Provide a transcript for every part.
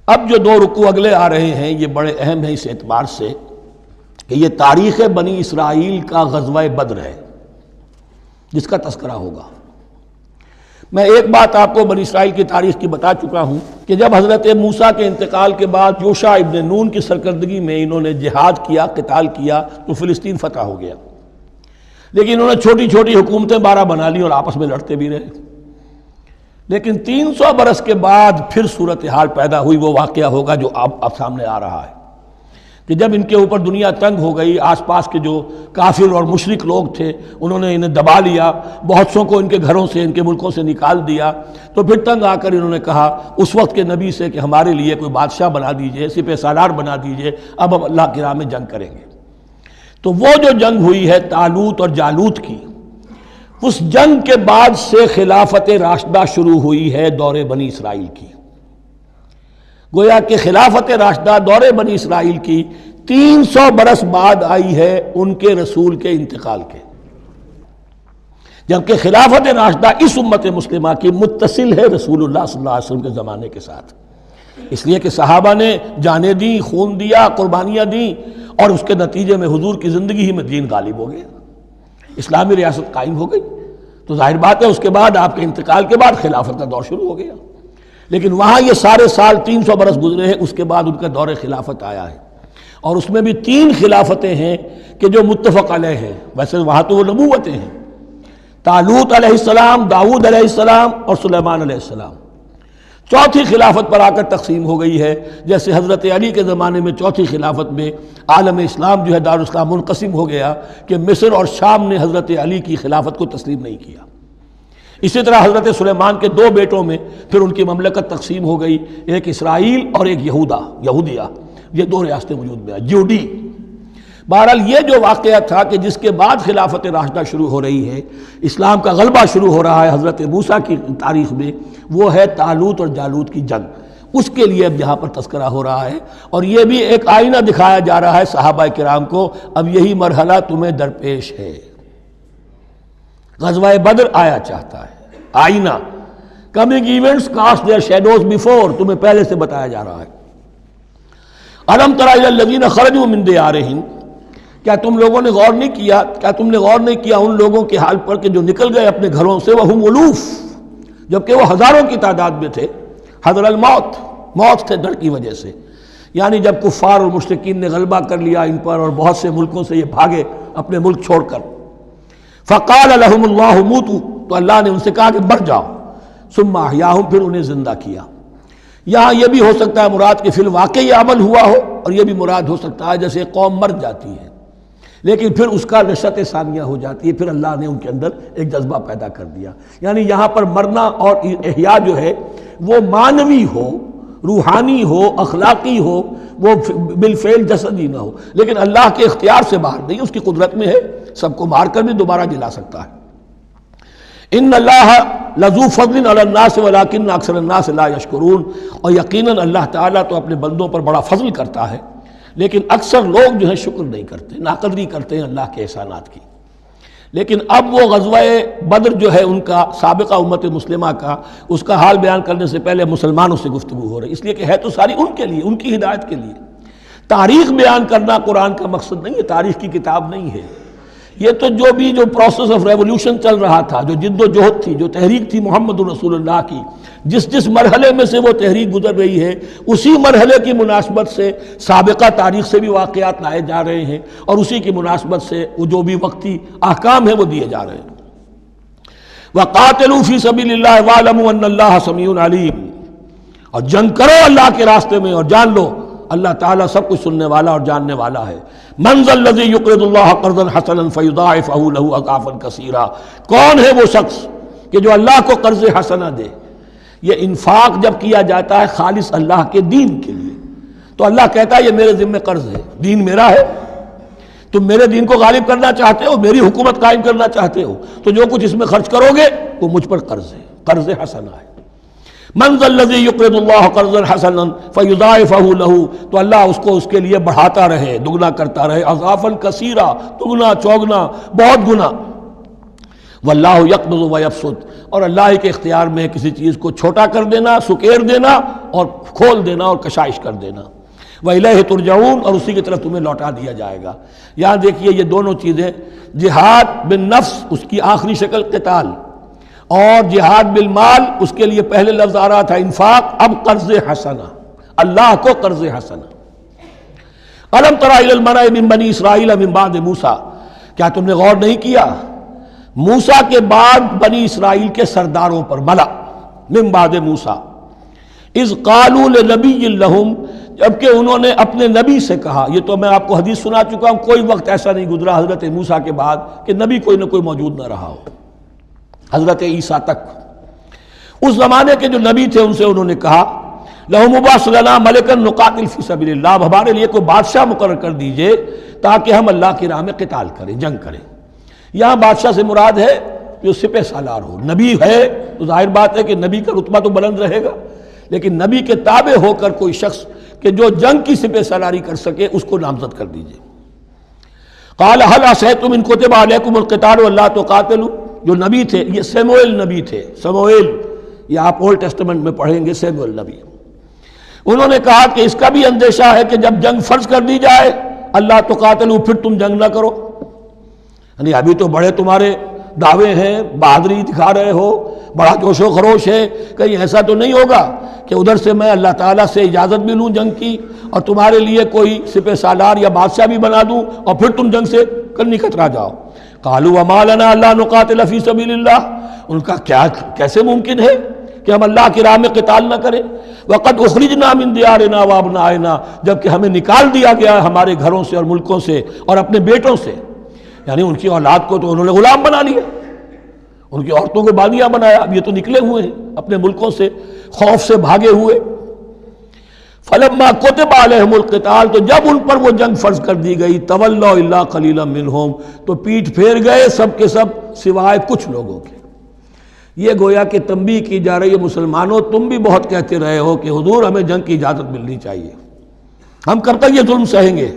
اب جو دو رکوع اگلے آ رہے ہیں یہ بڑے اہم ہیں اس اعتبار سے کہ یہ تاریخ بنی اسرائیل کا غزوہ بدر ہے جس کا تذکرہ ہوگا۔ میں ایک بات آپ کو بنی اسرائیل کی تاریخ کی بتا چکا ہوں کہ جب حضرت موسیٰ کے انتقال کے بعد یوشع ابن نون کی سرکردگی میں انہوں نے جہاد کیا، قتال کیا تو فلسطین فتح ہو گیا، لیکن انہوں نے چھوٹی چھوٹی حکومتیں 12 بنا لی اور آپس میں لڑتے بھی رہے۔ لیکن 300 برس کے بعد پھر صورتحال پیدا ہوئی، وہ واقعہ ہوگا جو اب سامنے آ رہا ہے کہ جب ان کے اوپر دنیا تنگ ہو گئی، آس پاس کے جو کافر اور مشرک لوگ تھے انہوں نے انہیں دبا لیا، بہت سوں کو ان کے گھروں سے، ان کے ملکوں سے نکال دیا، تو پھر تنگ آ کر انہوں نے کہا اس وقت کے نبی سے کہ ہمارے لیے کوئی بادشاہ بنا دیجئے، سپہ سالار بنا دیجئے، اب ہم اللہ کی راہ میں جنگ کریں گے۔ تو وہ جو جنگ ہوئی ہے طالوت اور جالوت کی، اس جنگ کے بعد سے خلافت راشدہ شروع ہوئی ہے دور بنی اسرائیل کی۔ گویا کہ خلافت راشدہ دور بنی اسرائیل کی 300 برس بعد آئی ہے ان کے رسول کے انتقال کے، جبکہ خلافت راشدہ اس امت مسلمہ کی متصل ہے رسول اللہ صلی اللہ علیہ وسلم کے زمانے کے ساتھ، اس لیے کہ صحابہ نے جانیں دیں، خون دیا، قربانیاں دیں، اور اس کے نتیجے میں حضور کی زندگی ہی میں دین غالب ہو گیا، اسلامی ریاست قائم ہو گئی۔ تو ظاہر بات ہے اس کے بعد آپ کے انتقال کے بعد خلافت کا دور شروع ہو گیا، لیکن وہاں یہ سارے سال 300 برس گزرے ہیں، اس کے بعد ان کا دور خلافت آیا ہے، اور اس میں بھی 3 خلافتیں ہیں کہ جو متفق علیہ ہیں، ویسے وہاں تو وہ نبوتیں ہیں، طالوت علیہ السلام، داؤد علیہ السلام اور سلیمان علیہ السلام۔ چوتھی خلافت پر آ کر تقسیم ہو گئی ہے، جیسے حضرت علی کے زمانے میں چوتھی خلافت میں عالم اسلام جو ہے دارالاسلام منقسم ہو گیا کہ مصر اور شام نے حضرت علی کی خلافت کو تسلیم نہیں کیا۔ اسی طرح حضرت سلیمان کے 2 بیٹوں میں پھر ان کی مملکت تقسیم ہو گئی، ایک اسرائیل اور ایک یہودیہ، یہ 2 ریاستیں وجود میں آئی، جوڈی۔ بہرحال یہ جو واقعہ تھا کہ جس کے بعد خلافت راشدہ شروع ہو رہی ہے، اسلام کا غلبہ شروع ہو رہا ہے حضرت موسیٰ کی تاریخ میں، وہ ہے طالوت اور جالوت کی جنگ، اس کے لیے اب یہاں پر تذکرہ ہو رہا ہے، اور یہ بھی ایک آئینہ دکھایا جا رہا ہے صحابہ کرام کو، اب یہی مرحلہ تمہیں درپیش ہے۔ غزوہ بدر آیا چاہتا ہے، آئینہ، coming events cast their shadows before, تمہیں پہلے سے بتایا جا رہا ہے۔ الم تر الی الذین خرجوا من دیارہم، کیا تم لوگوں نے غور نہیں کیا، کیا تم نے غور نہیں کیا ان لوگوں کے حال پر کہ جو نکل گئے اپنے گھروں سے، وہم الوف، جبکہ وہ ہزاروں کی تعداد میں تھے، حذر الموت، موت سے ڈر کی وجہ سے، یعنی جب کفار اور مشرکین نے غلبہ کر لیا ان پر اور بہت سے ملکوں سے یہ بھاگے اپنے ملک چھوڑ کر، فقال لهم اللہ موتوا، تو اللہ نے ان سے کہا کہ مر جاؤ، ثم احیاہم، پھر انہیں زندہ کیا۔ یہاں یہ بھی ہو سکتا ہے مراد کہ فی الواقع یہ عمل ہوا ہو، اور یہ بھی مراد ہو سکتا ہے جیسے قوم مر جاتی ہے لیکن پھر اس کا نشأت ثانیہ ہو جاتی ہے، پھر اللہ نے ان کے اندر ایک جذبہ پیدا کر دیا، یعنی یہاں پر مرنا اور احیاء جو ہے وہ معنوی ہو، روحانی ہو، اخلاقی ہو، وہ بالفعل جسدی نہ ہو، لیکن اللہ کے اختیار سے باہر نہیں، اس کی قدرت میں ہے، سب کو مار کر بھی دوبارہ جلا سکتا ہے۔ ان اللہ لذو فضل علی الناس ولکن اکثر الناس لا یشکرون، اور یقیناً اللہ تعالیٰ تو اپنے بندوں پر بڑا فضل کرتا ہے، لیکن اکثر لوگ جو ہیں شکر نہیں کرتے، ناقدری کرتے ہیں اللہ کے احسانات کی۔ لیکن اب وہ غزوہ بدر جو ہے ان کا سابقہ امت مسلمہ کا، اس کا حال بیان کرنے سے پہلے مسلمانوں سے گفتگو ہو رہی، اس لیے کہ ہے تو ساری ان کے لیے، ان کی ہدایت کے لیے۔ تاریخ بیان کرنا قرآن کا مقصد نہیں ہے، تاریخ کی کتاب نہیں ہے یہ، تو جو پروسیس آف ریولوشن چل رہا تھا، جو جد و جہد تھی، جو تحریک تھی محمد رسول اللہ کی، جس مرحلے میں سے وہ تحریک گزر رہی ہے، اسی مرحلے کی مناسبت سے سابقہ تاریخ سے بھی واقعات لائے جا رہے ہیں، اور اسی کی مناسبت سے وہ جو بھی وقتی احکام ہیں وہ دیے جا رہے ہیں۔ وَقَاتِلُوا فِي سَبِيلِ اللَّهِ وَاعْلَمُوا أَنَّ اللَّهَ سَمِيعٌ عَلِيمٌ، اور جنگ کرو اللہ کے راستے میں، اور جان لو اللہ تعالیٰ سب کچھ سننے والا اور جاننے والا ہے۔ مَنْ ذَا الَّذِي يُقْرِضُ اللَّهَ قَرْضًا حَسَنًا فَيُضَاعِفَهُ لَهُ أَضْعَافًا كَثِيرًا، کون ہے وہ شخص کہ جو اللہ کو قرض حسنہ دے؟ یہ انفاق جب کیا جاتا ہے خالص اللہ کے دین کے لیے، تو اللہ کہتا ہے یہ میرے ذمہ قرض ہے، دین میرا ہے، تم میرے دین کو غالب کرنا چاہتے ہو، میری حکومت قائم کرنا چاہتے ہو، تو جو کچھ اس میں خرچ کرو گے وہ مجھ پر قرض ہے، قرض حسنہ ہے۔ من ذا الذی یقرض اللہ قرضا حسنا فیضاعفہ لہ، تو اللہ اس کو اس کے لیے بڑھاتا رہے، دگنا کرتا رہے، اضعافا کثیرا، دگنا چوگنا، بہت گنا۔ واللہ یقبض و یبسط، اور اللہ ہی کے اختیار میں کسی چیز کو چھوٹا کر دینا، سکیر دینا اور کھول دینا اور کشائش کر دینا۔ وَإِلَيْهِ تُرْجَعُونَ، اور اسی کی طرف تمہیں لوٹا دیا جائے گا۔ یہاں دیکھیے یہ دونوں چیزیں، جہاد بالنفس اس کی آخری شکل قتال، اور جہاد بالمال اس کے لیے پہلے لفظ آ رہا تھا انفاق، اب قرض حسنہ، اللہ کو قرض حسنہ۔ أَلَمْ تَرَ إِلَى الْمَلَإِ مِن بَنِي إِسْرَائِيلَ مِن بَعْدِ مُوسَىٰ، کیا تم نے غور نہیں کیا موسیٰ کے بعد بنی اسرائیل کے سرداروں پر، ملا من بعد موسیٰ، اذ قالوا لنبی لہم، جبکہ انہوں نے اپنے نبی سے کہا۔ یہ تو میں آپ کو حدیث سنا چکا ہوں، کوئی وقت ایسا نہیں گزرا حضرت موسیٰ کے بعد کہ نبی کوئی نہ کوئی موجود نہ رہا ہو، حضرت عیسیٰ تک۔ اس زمانے کے جو نبی تھے ان سے انہوں نے کہا لَهُمْ مُبَعْثْ لَنَا مَلِكًا نُقَاتِلْ فِي سَبِيلِ اللَّهِ، اب ہمارے لیے کوئی بادشاہ مقرر کر دیجئے تاکہ ہم اللہ کی راہ میں قتال کریں، جنگ کریں۔ یہاں بادشاہ سے مراد ہے جو سپہ سالار ہو۔ نبی ہے تو ظاہر بات ہے کہ نبی کا رتبہ تو بلند رہے گا، لیکن نبی کے تابع ہو کر کوئی شخص کہ جو جنگ کی سپہ سالاری کر سکے اس کو نامزد کر دیجئے۔ قال هل عصيتم ان كتب عليكم القتال الا تقاتلوا، جو نبی تھے یہ سیموئیل نبی تھے، سموئیل، یہ آپ اولڈ ٹیسٹمنٹ میں پڑھیں گے سیموئیل نبی۔ انہوں نے کہا کہ اس کا بھی اندیشہ ہے کہ جب جنگ فرض کر دی جائے اللہ تقاتلوا، پھر تم جنگ نہ کرو، یعنی ابھی تو بڑے تمہارے دعوے ہیں، بہادری دکھا رہے ہو، بڑا جوش و خروش ہے، کہیں ایسا تو نہیں ہوگا کہ ادھر سے میں اللہ تعالیٰ سے اجازت بھی لوں جنگ کی اور تمہارے لیے کوئی سپہ سالار یا بادشاہ بھی بنا دوں اور پھر تم جنگ سے کنی کترا جاؤ۔ قالوا وما لنا الا نقاتل فی سبیل اللہ، ان کا کیسے ممکن ہے کہ ہم اللہ کی راہ میں قتال نہ کریں؟ وقد اخرجنا من دیارنا وابنائنا، جبکہ ہمیں نکال دیا گیا ہے ہمارے گھروں سے اور ملکوں سے اور اپنے بیٹوں سے، یعنی ان کی اولاد کو تو انہوں نے غلام بنا لیا، ان کی عورتوں کو بانیہ بنایا، اب یہ تو نکلے ہوئے ہیں اپنے ملکوں سے خوف سے بھاگے ہوئے۔ فلما كتب عليهم القتال، تو جب ان پر وہ جنگ فرض کر دی گئی، تولوا الا قليلا منهم، تو پیٹھ پھیر گئے سب کے سب سوائے کچھ لوگوں کے۔ یہ گویا کہ تنبیہ کی جا رہی ہے مسلمانوں، تم بھی بہت کہتے رہے ہو کہ حضور ہمیں جنگ کی اجازت ملنی چاہیے، ہم کب تک یہ ظلم سہیں گے،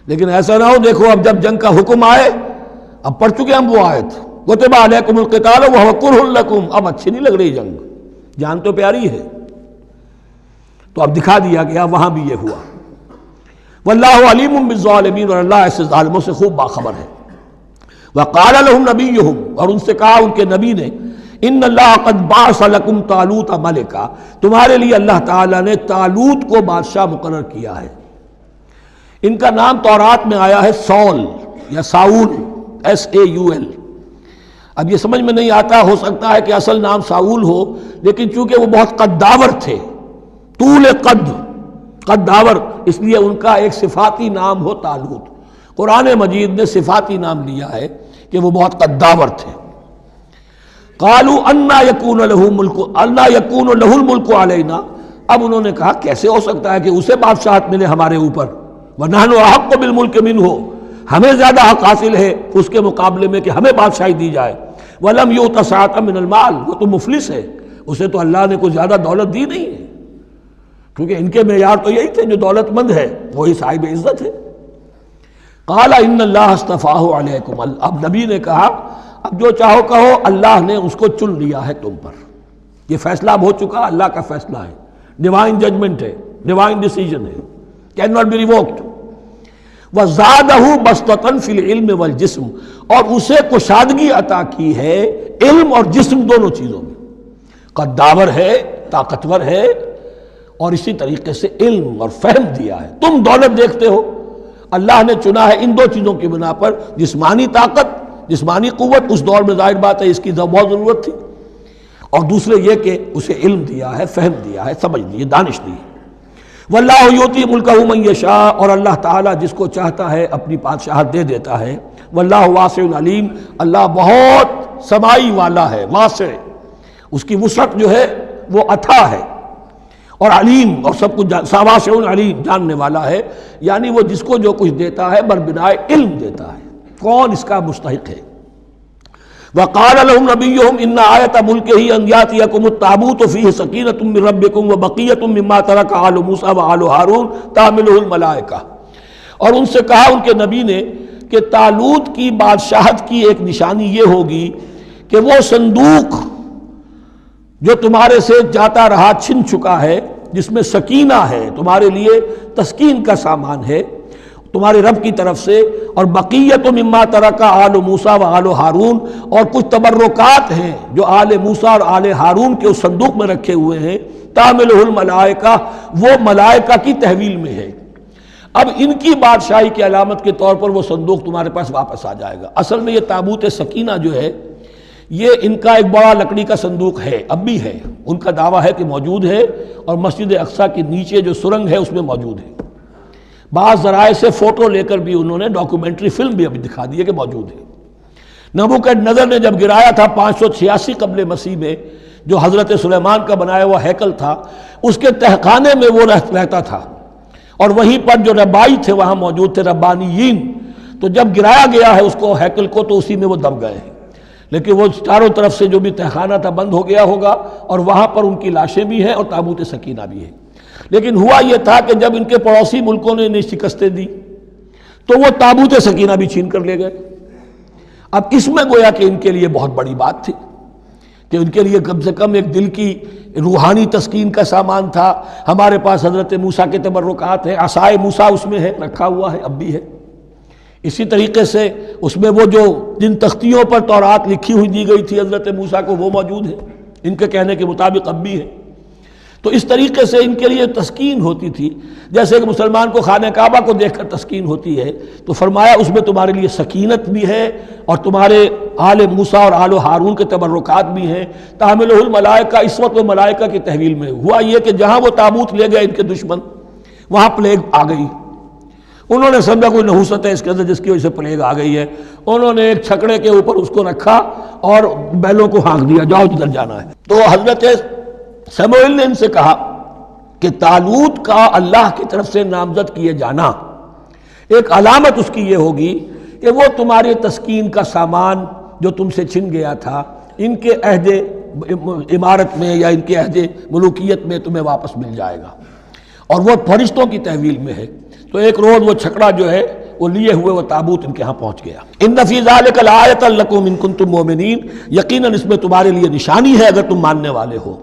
لیکن ایسا نہ ہو دیکھو اب جب جنگ کا حکم آئے، اب پڑھ چکے ہم وہ آیت کتب علیکم القتال وہو کرہ لکم، اب اچھی نہیں لگ رہی جنگ، جان تو پیاری ہے، تو اب دکھا دیا گیا وہاں بھی یہ ہوا۔ واللہ علیم بالظالمین، اور اللہ ایسے ظالموں سے خوب باخبر ہے۔ وقال لهم نبیہم، اور ان سے کہا ان کے نبی نے، ان اللہ قد بعث لکم طالوت ملکا، تمہارے لیے اللہ تعالیٰ نے طالوت کو بادشاہ مقرر کیا ہے۔ ان کا نام تورات میں آیا ہے سول یا ساؤل، SAUL۔ اب یہ سمجھ میں نہیں آتا، ہو سکتا ہے کہ اصل نام ساؤل ہو، لیکن چونکہ وہ بہت قداور تھے، طول قداور، اس لیے ان کا ایک صفاتی نام ہو طالوت۔ قرآن مجید نے صفاتی نام لیا ہے کہ وہ بہت قداور تھے۔ قالوا انا یکون له الملک علینا، اب انہوں نے کہا کیسے ہو سکتا ہے کہ اسے بادشاہت ملے ہمارے اوپر، ونحن احق بالملک منہ، ہمیں زیادہ حق حاصل ہے اس کے مقابلے میں کہ ہمیں بادشاہی دی جائے۔ ولم یؤت سعۃ من المال، وہ تو مفلس ہے، اسے تو اللہ نے کوئی زیادہ دولت دی نہیں ہے، کیونکہ ان کے معیار تو یہی تھے جو دولت مند ہے وہی صاحب عزت ہے۔ قال ان اللہ اصطفاہ علیکم، اب نبی نے کہا اب جو چاہو کہو، اللہ نے اس کو چن لیا ہے تم پر، یہ فیصلہ اب ہو چکا، اللہ کا فیصلہ ہے، ڈیوائن ججمنٹ ہے، ڈیوائن ڈیسیجن ہے، کین ناٹ بی ریووکڈ۔ وزادہ بسطۃ فی العلم والجسم، اور اسے کشادگی عطا کی ہے علم اور جسم دونوں چیزوں میں، قداور ہے، طاقتور ہے، اور اسی طریقے سے علم اور فہم دیا ہے۔ تم دولت دیکھتے ہو، اللہ نے چنا ہے ان دو چیزوں کی بنا پر، جسمانی طاقت، جسمانی قوت، اس دور میں ظاہر بات ہے اس کی بہت ضرورت تھی، اور دوسرے یہ کہ اسے علم دیا ہے، فہم دیا ہے، سمجھ دی ہے، دانش دی ہے۔ واللہ یؤتی ملکہ من یشاء، اور اللہ تعالیٰ جس کو چاہتا ہے اپنی بادشاہت دے دیتا ہے۔ واللہ واسع علیم، اللہ بہت سمائی والا ہے، واسع، اس کی وسعت جو ہے وہ اتھا ہے، اور علیم، اور سب کچھ واسع علیم، جاننے والا ہے، یعنی وہ جس کو جو کچھ دیتا ہے بربنائے علم دیتا ہے، کون اس کا مستحق ہے۔ وقال لهم نبيهم ان آیۃ ملکہ ان یاتیکم التابوت فیہ سکینۃ من ربکم وبقیۃ مما ترک آل موسیٰ وآل ہارون تحملہ الملائکہ، اور ان سے کہا ان کے نبی نے کہ طالوت کی بادشاہت کی ایک نشانی یہ ہوگی کہ وہ صندوق جو تمہارے سے جاتا رہا، چھن چکا ہے، جس میں سکینہ ہے، تمہارے لیے تسکین کا سامان ہے تمہارے رب کی طرف سے، اور بقیت مما ترک آل موسیٰ و آل ہارون، اور کچھ تبرکات ہیں جو آل موسیٰ اور آل ہارون کے اس صندوق میں رکھے ہوئے ہیں، تحملہ الملائکہ، وہ ملائکہ کی تحویل میں ہے۔ اب ان کی بادشاہی کی علامت کے طور پر وہ صندوق تمہارے پاس واپس آ جائے گا۔ اصل میں یہ تابوت سکینہ جو ہے یہ ان کا ایک بڑا لکڑی کا صندوق ہے، اب بھی ہے، ان کا دعویٰ ہے کہ موجود ہے، اور مسجد اقصیٰ کے نیچے جو سرنگ ہے اس میں موجود ہے۔ بعض ذرائع سے فوٹو لے کر بھی انہوں نے ڈاکومنٹری فلم بھی ابھی دکھا دی ہے کہ موجود ہے۔ نبوکدنضر نے جب گرایا تھا 586 قبل مسیح میں، جو حضرت سلیمان کا بنایا ہوا ہیکل تھا، اس کے تہخانے میں وہ رہتا تھا، اور وہیں پر جو ربائی تھے وہاں موجود تھے، ربانیین۔ تو جب گرایا گیا ہے اس کو، ہیکل کو، تو اسی میں وہ دب گئے ہیں، لیکن وہ چاروں طرف سے جو بھی تہخانہ تھا بند ہو گیا ہوگا، اور وہاں پر ان کی لاشیں بھی ہیں اور تابوت سکینہ بھی ہے۔ لیکن ہوا یہ تھا کہ جب ان کے پڑوسی ملکوں نے انہیں شکستیں دی تو وہ تابوت سکینہ بھی چھین کر لے گئے۔ اب اس میں گویا کہ ان کے لیے بہت بڑی بات تھی کہ ان کے لیے کم سے کم ایک دل کی روحانی تسکین کا سامان تھا۔ ہمارے پاس حضرت موسیٰ کے تبرکات ہیں، عصائے موسیٰ اس میں ہے، رکھا ہوا ہے، اب بھی ہے۔ اسی طریقے سے اس میں وہ جو جن تختیوں پر تورات لکھی ہوئی دی گئی تھی حضرت موسیٰ کو، وہ موجود ہے، ان کے کہنے کے مطابق اب بھی ہے۔ تو اس طریقے سے ان کے لیے تسکین ہوتی تھی، جیسے کہ مسلمان کو خانہ کعبہ کو دیکھ کر تسکین ہوتی ہے، تو فرمایا اس میں تمہارے لیے سکینت بھی ہے، اور تمہارے آل موسیٰ اور آل ہارون کے تبرکات بھی ہیں۔ تحملہ الملائکہ، اس وقت وہ ملائکہ کی تحویل میں ہوا یہ کہ جہاں وہ تابوت لے گئے ان کے دشمن، وہاں پلیگ آ گئی۔ انہوں نے سمجھا کوئی نحوست ہے اس کے اندر جس کی وجہ سے پلیگ آ گئی ہے، انہوں نے ایک چھکڑے کے اوپر اس کو رکھا اور بیلوں کو ہانک دیا، جاؤ جدھر جانا ہے۔ تو حضرت سموئیل نے ان سے کہا کہ طالوت کا اللہ کی طرف سے نامزد کیے جانا ایک علامت اس کی یہ ہوگی کہ وہ تمہاری تسکین کا سامان جو تم سے چھن گیا تھا، ان کے عہد امارت میں یا ان کے عہد ملوکیت میں تمہیں واپس مل جائے گا، اور وہ فرشتوں کی تحویل میں ہے۔ تو ایک روز وہ چھکڑا جو ہے وہ لیے ہوئے وہ تابوت ان کے ہاں پہنچ گیا۔ ان فی ذلک لآیۃ لکم ان کنتم مؤمنین، یقیناً اس میں تمہارے لیے نشانی ہے اگر تم ماننے والے ہو۔